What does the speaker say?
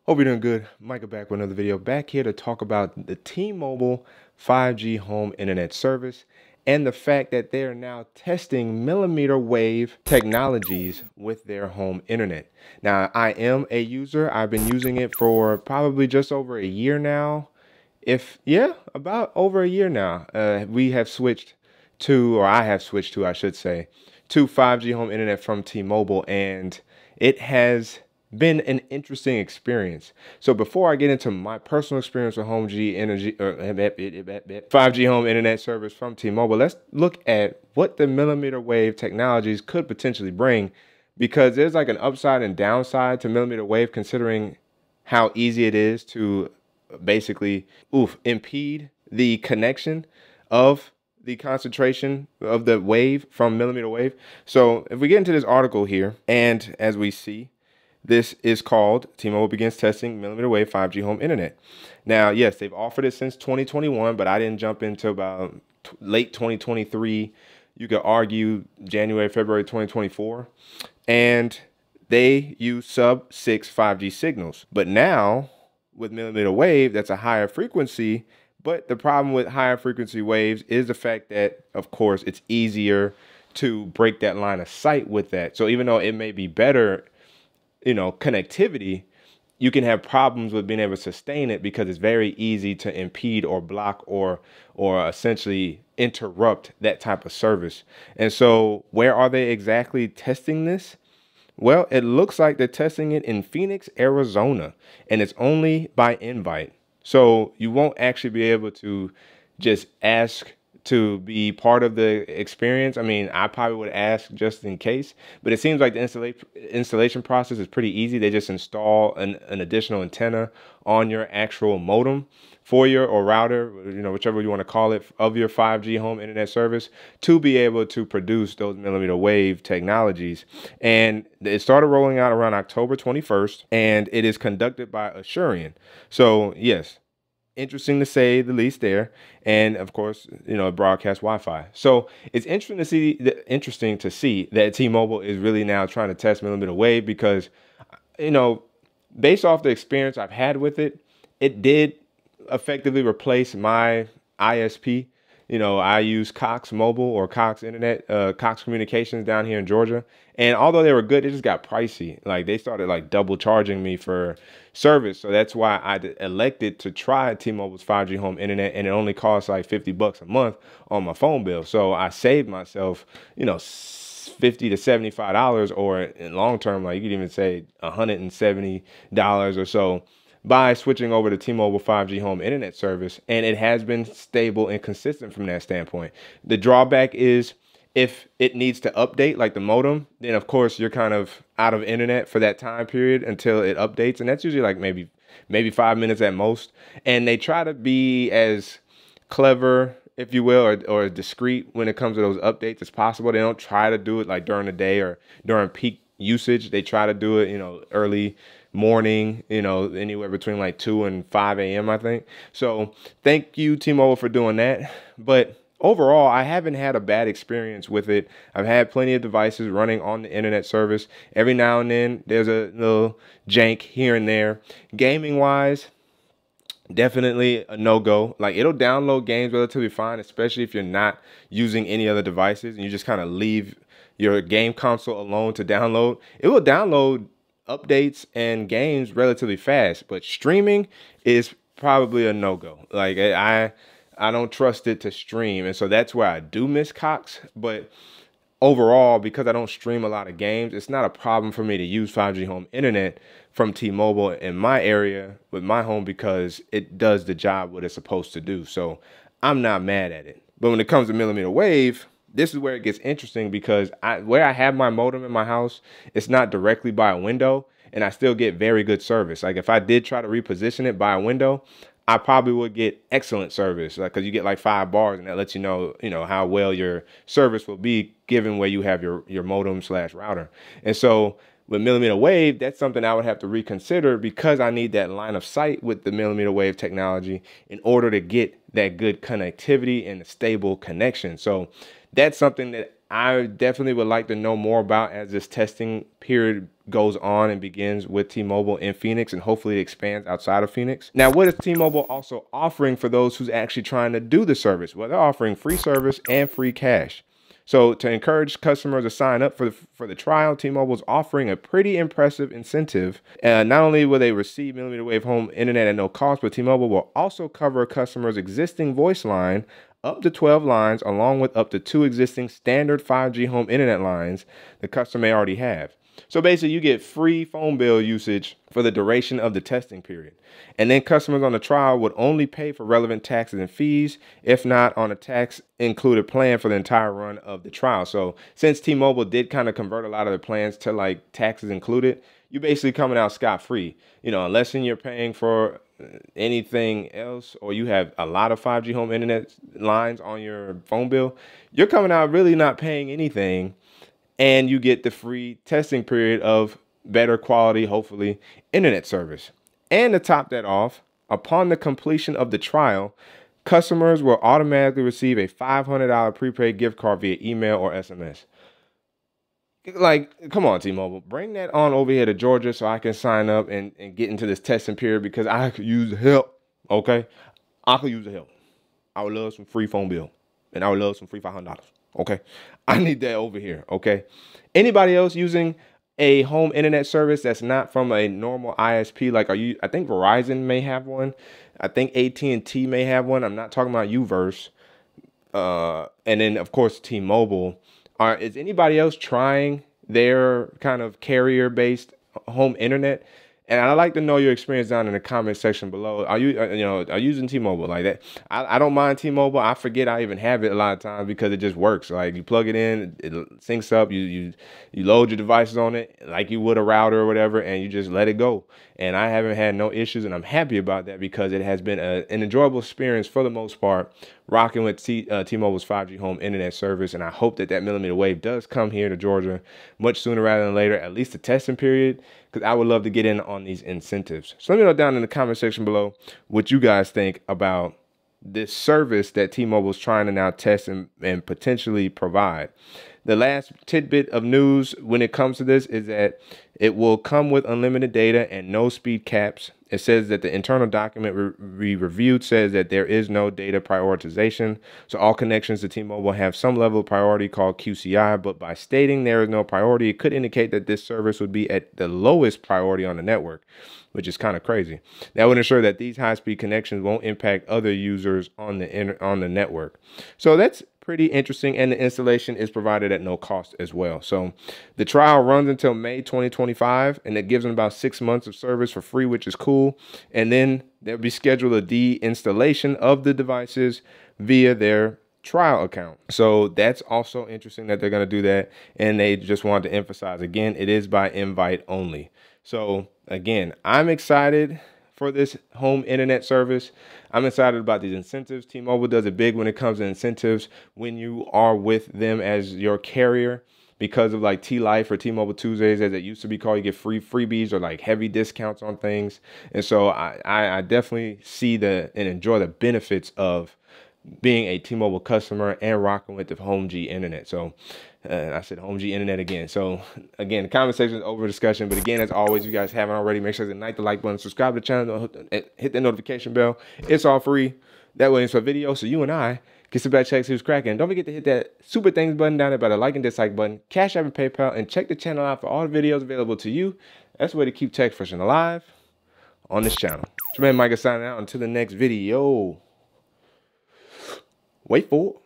Hope you're doing good. Micah back with another video. Back here to talk about the T-Mobile 5G home internet service and the fact that they are now testing millimeter wave technologies with their home internet. Now, I am a user. I've been using it for probably just over a year now. About over a year now. We have switched to, or I have switched to, I should say, to 5G home internet from T-Mobile, and it has been an interesting experience. So before I get into my personal experience with 5G home internet service from T-Mobile, let's look at what the millimeter wave technologies could potentially bring, because there's like an upside and downside to millimeter wave, considering how easy it is to basically impede the connection of the concentration of the wave from millimeter wave. So if we get into this article here, and as we see, this is called T-Mobile begins testing millimeter wave 5G home internet. Now, yes, they've offered it since 2021, but I didn't jump into about late 2023. You could argue January, February 2024. And they use sub-6 5G signals. But now, with millimeter wave, that's a higher frequency. But the problem with higher frequency waves is the fact that, of course, it's easier to break that line of sight with that. So even though it may be better, connectivity, you can have problems with being able to sustain it because it's very easy to impede or block or essentially interrupt that type of service. And so where are they exactly testing this? Well, it looks like they're testing it in Phoenix, Arizona, and it's only by invite. So you won't actually be able to just ask to be part of the experience. I mean, I probably would ask just in case, but it seems like the installation process is pretty easy. They just install an additional antenna on your actual modem for your, or router, whichever you want to call it, of your 5G home internet service to be able to produce those millimeter wave technologies. And it started rolling out around October 21st, and it is conducted by Assurion. So yes, interesting to say the least there. And of course, broadcast Wi-Fi. So it's interesting to see that T-Mobile is really now trying to test millimeter wave, because, based off the experience I've had with it, it did effectively replace my ISP. I use Cox Mobile or Cox Internet, Cox Communications down here in Georgia. And although they were good, it just got pricey. Like, they started like double charging me for service. So that's why I elected to try T-Mobile's 5G home internet, and it only costs like $50 a month on my phone bill. So I saved myself, $50 to $75, or in long term, like you could even say $170 or so, by switching over to T-Mobile 5G home internet service. And it has been stable and consistent from that standpoint. The drawback is, if it needs to update, like the modem, then of course you're kind of out of internet for that time period until it updates. And that's usually like maybe 5 minutes at most. And they try to be as clever, if you will, or discreet when it comes to those updates as possible. They don't try to do it like during the day or during peak usage. They try to do it, early morning, anywhere between like 2 and 5 a.m. I think. So thank you, T-Mobile, for doing that. But overall, I haven't had a bad experience with it. I've had plenty of devices running on the internet service. Every now and then there's a little jank here and there. Gaming wise, definitely a no-go. Like, it'll download games relatively fine, especially if you're not using any other devices and you just kind of leave your game console alone to download. It will download updates and games relatively fast, but streaming is probably a no-go. Like, I don't trust it to stream, and so that's where I do miss Cox. But overall, because I don't stream a lot of games, it's not a problem for me to use 5G home internet from T-Mobile in my area with my home, because it does the job what it's supposed to do. So I'm not mad at it. But when it comes to millimeter wave, this is where it gets interesting, because where I have my modem in my house, it's not directly by a window, and I still get very good service. Like, if I did try to reposition it by a window, I probably would get excellent service, because you get like 5 bars, and that lets you know how well your service will be given where you have your modem / router. And so with millimeter wave, that's something I would have to reconsider, because I need that line of sight with the millimeter wave technology in order to get that good connectivity and a stable connection. So that's something that I definitely would like to know more about as this testing period goes on and begins with T-Mobile in Phoenix, and hopefully it expands outside of Phoenix. Now, what is T-Mobile also offering for those who's actually trying to do the service? Well, they're offering free service and free cash. So to encourage customers to sign up for the trial, T-Mobile is offering a pretty impressive incentive. Not only will they receive millimeter wave home internet at no cost, but T-Mobile will also cover a customer's existing voice line up to 12 lines, along with up to 2 existing standard 5G home internet lines the customer may already have. So basically, you get free phone bill usage for the duration of the testing period. And then customers on the trial would only pay for relevant taxes and fees, if not on a tax included plan for the entire run of the trial. So since T-Mobile did kind of convert a lot of their plans to like taxes included, you basically coming out scot-free, you know, unless you're paying for anything else or you have a lot of 5G home internet lines on your phone bill, you're coming out really not paying anything. And you get the free testing period of better quality, hopefully, internet service. And to top that off, upon the completion of the trial, customers will automatically receive a $500 prepaid gift card via email or SMS. Like, come on, T-Mobile, bring that on over here to Georgia so I can sign up and get into this testing period, because I could use the help, okay? I could use the help. I would love some free phone bill, and I would love some free $500. Okay, I need that over here. Okay, anybody else using a home internet service that's not from a normal ISP? Like, I think Verizon may have one. I think AT&T may have one. I'm not talking about Uverse. And then of course T-Mobile. Is anybody else trying their kind of carrier-based home internet? And I'd like to know your experience down in the comment section below. Are you using T-Mobile like that? I don't mind T-Mobile. I forget I even have it a lot of times because it just works. Like, you plug it in, it syncs up. You load your devices on it like you would a router or whatever, and you just let it go. And I haven't had no issues, and I'm happy about that because it has been an enjoyable experience for the most part, rocking with T-Mobile's 5G home internet service. And I hope that millimeter wave does come here to Georgia much sooner rather than later, at least the testing period, because I would love to get in on these incentives. So let me know down in the comment section below what you guys think about this service that T-Mobile is trying to now test and potentially provide. The last tidbit of news when it comes to this is that it will come with unlimited data and no speed caps. It says that the internal document we reviewed says that there is no data prioritization. So all connections to T-Mobile have some level of priority called QCI, but by stating there is no priority, it could indicate that this service would be at the lowest priority on the network, which is kind of crazy. That would ensure that these high-speed connections won't impact other users on the network. So that's pretty interesting, and the installation is provided at no cost as well. So the trial runs until May 2025, and it gives them about 6 months of service for free, which is cool. And then there'll be scheduled a de-installation of the devices via their trial account. So that's also interesting that they're going to do that. And they just wanted to emphasize again, it is by invite only. So again, I'm excited for this home internet service. I'm excited about these incentives. T-Mobile does it big when it comes to incentives when you are with them as your carrier, because of like T-Life or T-Mobile Tuesdays, as it used to be called. You get free freebies or like heavy discounts on things. And so I definitely see and enjoy the benefits of being a T-Mobile customer and rocking with the Home G internet. So I said Home G internet again. So again, the comment section is over discussion. But again, as always, if you guys haven't already, make sure to hit the like button, subscribe to the channel, hit the notification bell. It's all free. That way it's a video, so you and I can sit back, check, see who's cracking. Don't forget to hit that super thanks button down there by the like and dislike button, Cash App and PayPal, and check the channel out for all the videos available to you. That's the way to keep tech fresh and alive on this channel. It's your man Micah signing out until the next video. Wait for it.